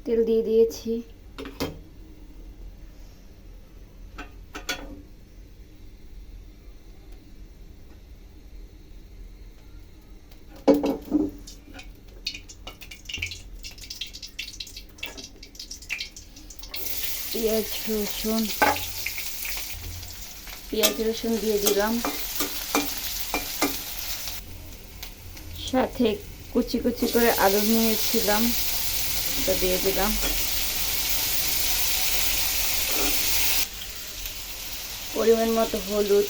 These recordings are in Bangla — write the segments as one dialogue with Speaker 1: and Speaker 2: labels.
Speaker 1: তেল দিয়ে দিয়েছি। পেঁয়াজ রসুন দিয়ে দিলাম, সাথে কুচি কুচি করে আলু নিয়েছিলাম, এটা দিয়ে দিলাম। পরিমাণ মতো হলুদ,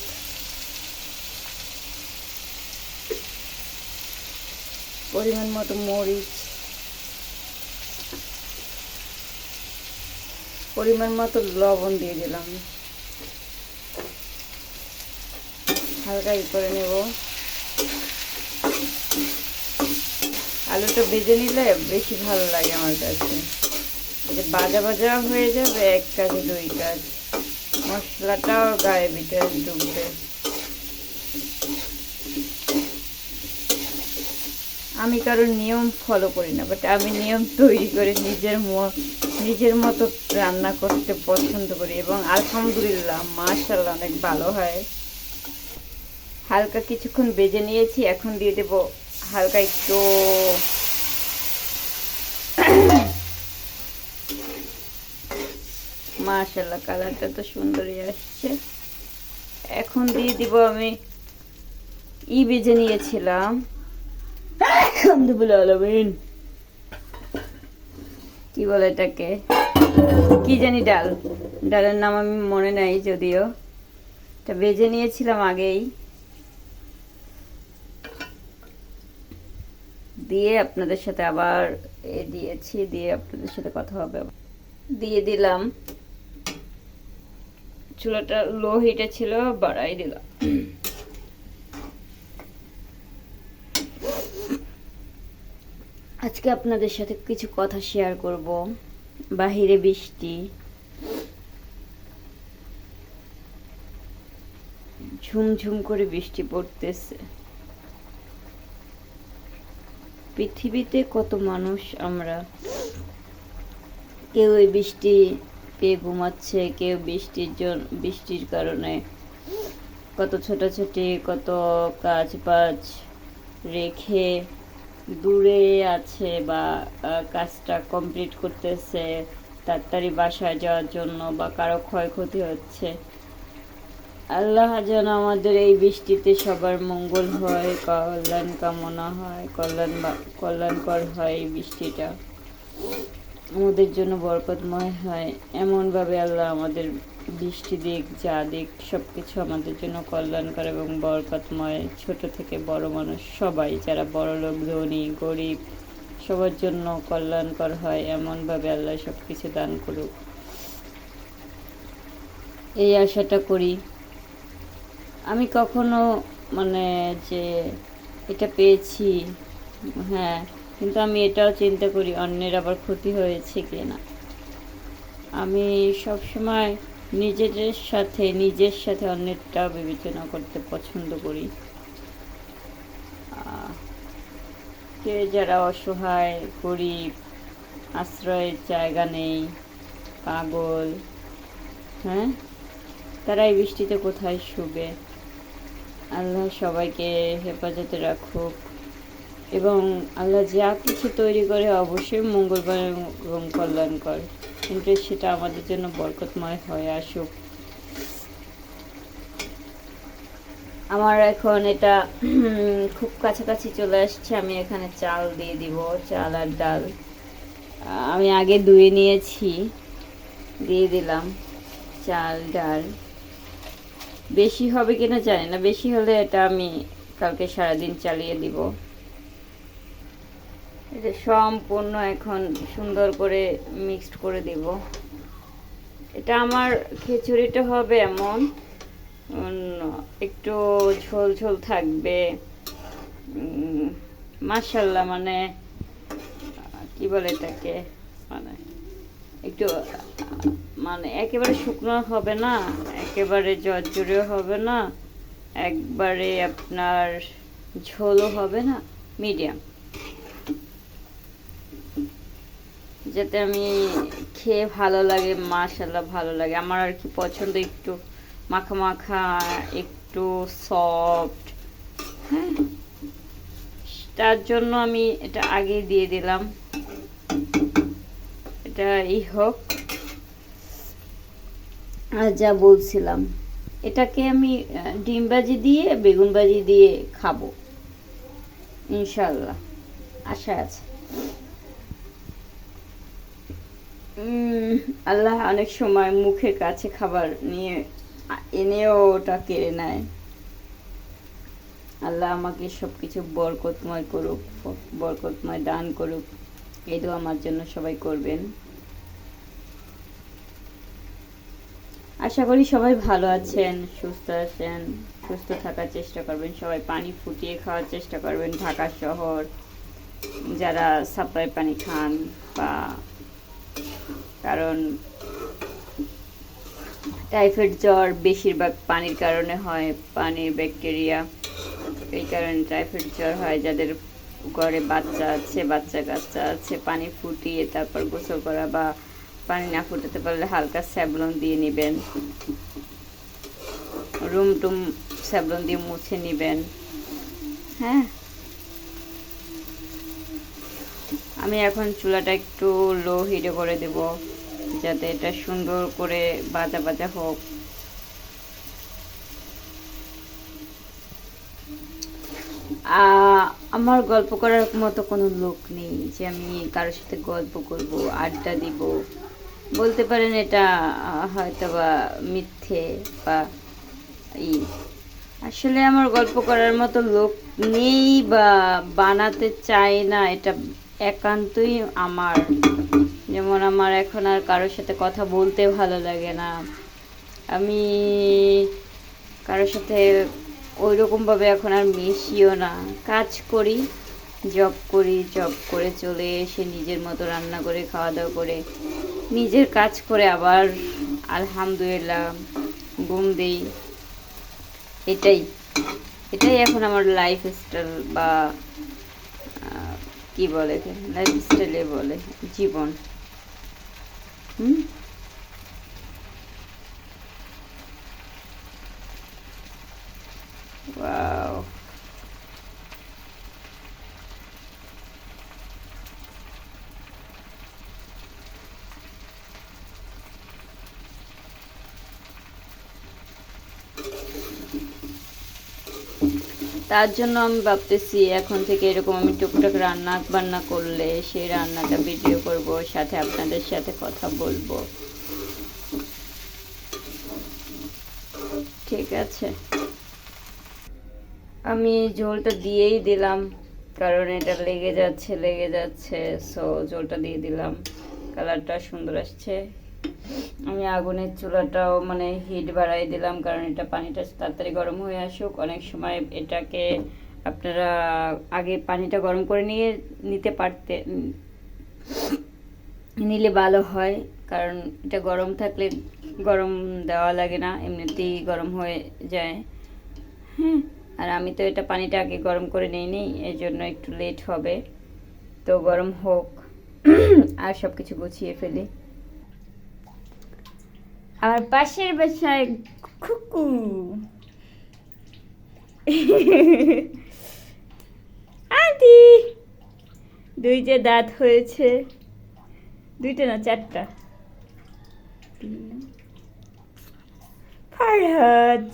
Speaker 1: পরিমাণ মতো মরিচ, পরিমাণ মতো লবণ দিয়ে দিলাম। হালকা করে নেব। আলুটা ভেজে নিলে বেশি ভালো লাগে আমার কাছে। এটা ভাজা ভাজা হয়ে যাবে, এক কাজে দুই কাজ, মশলাটাও গায়ে ভিতরে ঢুকবে। আমি কারোর নিয়ম ফলো করি না, বাট আমি নিয়ম তৈরি করে নিজের মতো রান্না করতে পছন্দ করি, এবং আলহামদুলিল্লাহ মাশাআল্লাহ অনেক ভালো হয়। হালকা কিছুক্ষণ ভেজে নিয়েছি, এখন দিয়ে দেব হালকা একটু মাশাআল্লাহ কালারটা তো সুন্দরই আসছে। এখন দিয়ে দিব আমি ভেজে নিয়েছিলাম, কি বলে এটাকে, কি জানি ডালের নাম আমি মনে নাই, যদিও এটা ভেজে নিয়েছিলাম আগেই। দিয়ে আপনাদের সাথে আবার দিয়ে আপনাদের সাথে কথা হবে। দিয়ে দিলাম, চুলাটা লো হিটে ছিল, বাড়াই দিলাম। আজকে আপনাদের সাথে কিছু কথা শেয়ার করব। বাহিরে বৃষ্টি, ঝুমঝুম করে বৃষ্টি পড়তেছে। পৃথিবীতে কত মানুষ আমরা, কেউ এই বৃষ্টি পেয়ে ঘুমাচ্ছে, কেউ বৃষ্টির কারণে কত ছোটাছুটি, কত কাজ বাজ রেখে দূরে আছে, বা কাজটা কমপ্লিট করতেছে তাড়াতাড়ি বাসায় যাওয়ার জন্য, বা কারো ক্ষয়ক্ষতি হচ্ছে। আল্লাহ যেন আমাদের এই বৃষ্টিতে সবার মঙ্গল হয়, কল্যাণ কামনা হয়, কল্যাণকর হয়। এই বৃষ্টিটা আমাদের জন্য বরকতময় হয়, এমনভাবে আল্লাহ আমাদের বৃষ্টি দিক, যা দিক সব কিছু আমাদের জন্য কল্যাণকর এবং বরকতময়। ছোট থেকে বড় মানুষ সবাই, যারা বড় লোক, ধনী, গরিব, সবার জন্য কল্যাণকর হয়, এমনভাবে আল্লাহ সব কিছু দান করুক, এই আশাটা করি। আমি কখনো যে এটা পেয়েছি, হ্যাঁ, কিন্তু আমি এটাও চিন্তা করি অন্যের আবার ক্ষতি হয়েছে কিনা। আমি সবসময় নিজের সাথে অন্যেরটা বিবেচনা করতে পছন্দ করি। কে যারা অসহায়, গরিব, আশ্রয়ের জায়গা নেই, পাগল, হ্যাঁ, তারা এই বৃষ্টিতে কোথায় শুবে। আল্লাহ সবাইকে হেফাজতে রাখুক, এবং আল্লাহ যা কিছু তৈরি করে অবশ্যই মঙ্গলবার এবং কল্যাণকর, কিন্তু সেটা আমাদের জন্য বরকতময় হয়ে আসুক। আমার এখন এটা খুব কাছাকাছি চলে আসছে। আমি এখানে চাল দিয়ে দিব, চাল আর ডাল আমি আগে ধুয়ে নিয়েছি, দিয়ে দিলাম চাল ডাল। বেশি হবে কিনা জানি না, বেশি হলে এটা আমি কালকে সারাদিন চালিয়ে দিব। এটা সম্পূর্ণ এখন সুন্দর করে মিক্সড করে দিব। এটা আমার খিচুড়িটা হবে এমন, একটু ঝোল ঝোল থাকবে, মাশাআল্লাহ, কি বলে এটাকে, একটু একেবারে শুকনো হবে না, একেবারে জর্জরেও হবে না, একবারে আপনার ঝোলও হবে না, মিডিয়াম, যাতে আমি খেয়ে ভালো লাগে, মাশাআল্লাহ ভালো লাগে আমার আর কি পছন্দ, একটু মাখা মাখা, একটু সফট। হ্যাঁ, তার জন্য আমি এটা আগে দিয়ে দিলাম। এটা হোক। আর যা বলছিলাম, এটাকে আমি ডিম ভাজি দিয়ে বেগুন ভাজি দিয়ে খাবো ইনশাল্লাহ, আশা আছে। আল্লাহ অনেক সময় মুখের কাছে খাবার নিয়ে এনেও ওটা কেড়ে নেয়। আল্লাহ আমাকে সবকিছু বরকতময় করুক, বরকতময় দান করুক, এই দোয়া আমার জন্য সবাই করবেন। আশা করি সবাই ভালো আছেন, সুস্থ আছেন, সুস্থ থাকার চেষ্টা করবেন, সবাই পানি ফুটিয়ে খাওয়ার চেষ্টা করবেন। ঢাকা শহর যারা সাপ্লাই পানি খান, বা কারণ টাইফয়েড জ্বর বেশিরভাগ পানির কারণে হয়, পানির ব্যাকটেরিয়া, এই কারণে টাইফয়েড জ্বর হয়। যাদের ঘরে বাচ্চা আছে, বাচ্চা কাচ্চা আছে, পানি ফুটিয়ে তারপর গোসল করা, বা পানি না ফুটাতে পারলে হালকা স্যাভলন দিয়ে নেবেন, রুম টুম স্যাভলন দিয়ে মুছে নেবেন। হ্যাঁ, আমি এখন চুলাটা একটু লো হিটে করে দেব, যাতে এটা সুন্দর করে ভাজা ভাজা হোক। আমার গল্প করার মতো কোনো লোক নেই যে আমি কারোর সাথে গল্প করব, আড্ডা দিব। বলতে পারেন এটা হয়তো বা মিথ্যে, বা আসলে আমার গল্প করার মতো লোক নেই, বা বানাতে চাই না, এটা একান্তই আমার। যেমন আমার এখন আর কারোর সাথে কথা বলতে ভালো লাগে না, আমি কারোর সাথে ওই রকমভাবে এখন আর মিশিও না। কাজ করি, জব করি, জব করে চলে এসে নিজের মতো রান্না করে খাওয়া দাওয়া করে নিজের কাজ করে আবার আলহামদুলিল্লাহ ঘুম দিই। এটাই এখন আমার লাইফ স্টাইল, বা কি বলে, লাইফ স্টাইলে বলে জীবন। ওয়াও, তার জন্য আমি ভাবতেছি এখন থেকে এরকম আমি টুকটাক রান্না বান্না করলে সেই রান্নাটা ভিডিও করব, সাথে আপনাদের সাথে কথা বলবো। ঠিক আছে, আমি ঝোলটা দিয়েই দিলাম, কারণ এটা লেগে যাচ্ছে, সো ঝোলটা দিয়ে দিলাম। কালারটা সুন্দর আসছে। আমি আগুনের চুলাটাও মানে হিট বাড়াই দিলাম, কারণ এটা পানিটা তাড়াতাড়ি গরম হয়ে আসুক। অনেক সময় এটাকে আপনারা আগে পানিটা গরম করে নিলে ভালো হয়, কারণ এটা গরম থাকলে গরম দেওয়া লাগে না, এমনিতেই গরম হয়ে যায়। হ্যাঁ, আর আমি তো এটা পানিটা আগে গরম করে নিইনি, এই জন্য একটু লেট হবে। তো গরম হোক, আর সব কিছু গুছিয়ে ফেলি। আর পাশের বাসায় খুকু আদি, দুইটা দাঁত হয়েছে, দুইটা না চারটা। ফারহাদ